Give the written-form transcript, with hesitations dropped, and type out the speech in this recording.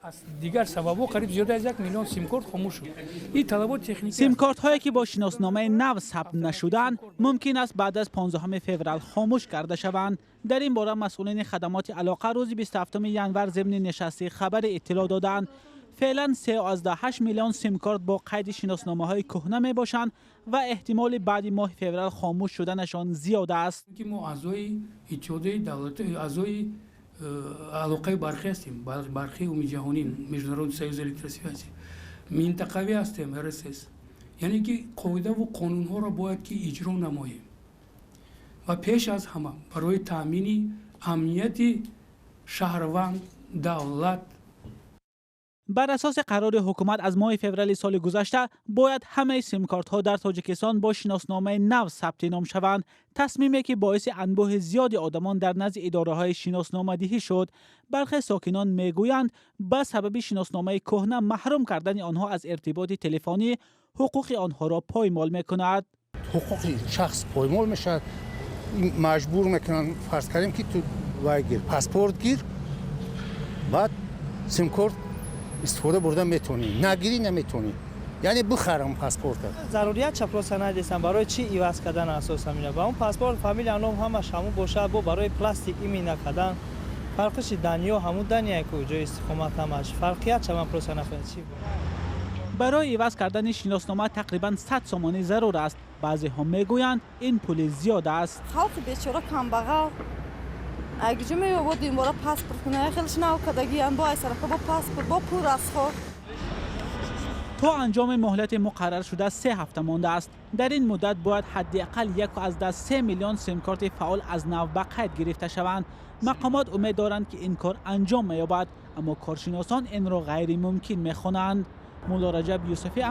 از دیگر سبب‌ها قریب زیاد از 1 میلیون سیم کارت خاموش شد. این طلبات تکنیکی سیم کارت هایی که با شناسنامه نو ثبت نشدند ممکن است بعد از 15 فوریه خاموش کرده شوند. در این باره مسئولین خدمات علاقه روز 27 ینور ضمن نشست خبر اطلاع دادند. فعلا 3.8 میلیون سیم کارت با قید شناسنامه های کهنه می باشند و احتمال بعد ماه فوریه خاموش شدنشان زیاد است. که ما اعضای اتحادیه دولت اعضای علاقه برخی هستیم، برخی امید جهانی میجنرال سایز الکتریسیته منطقوی هستیم RSS، یعنی که قاعده و قانون ها را باید که اجرا نماییم و پیش از همه برای تامین امنیت شهروند دولت. بر اساس قرار حکومت از ماه فوریه سال گذشته باید همه سیم کارت ها در تاجیکستان با شناسنامه نو ثبت نام شوند. تصمیمی که باعث انبوه زیاد آدمان در نزد اداره های شناسنامه دهی شد. برخی ساکنان میگویند به سبب شناسنامه کهنه محروم کردن آنها از ارتباط تلفنی حقوق آنها را پایمال میکند. حقوق شخص پایمال میشد، مجبور میکنن فرض کنیم که تو وایگیر پاسپورت گیر بعد سیم کارت استفاده بردن میتونی، نگیری نمیتونی، یعنی بخرم پاسپورت. ضروریت چاپلوسا ندیدم برای چی ایواز کردن اساسا میره با اون پاسپورت فامیل انوم همش همون باشه با برای پلاستیک ایمی نکردن فرقش دنیا همون دنیا کجا استقامت همش فرقیت چما پروسا نفر چی برای ایواز کردن شناسنامه تقریبا 100 سومانی ضرور است. بعضی ها میگویند این پول زیاد است. خلق بیچاره کم بغل اگه جمعه بود این باره پاسپورت کنه خیلیش نو کدگی ان با سرکه با پاسپورت با پول از خود. تا انجام مهلت مقرر شده 3 هفته مانده است. در این مدت باید حداقل 1.3 میلیون سیم کارت فعال از نو به قید گرفته شوند. مقامات امید دارند که این کار انجام می‌یابد، اما کارشناسان این را غیر ممکن می‌خوانند. مولا رجب یوسفی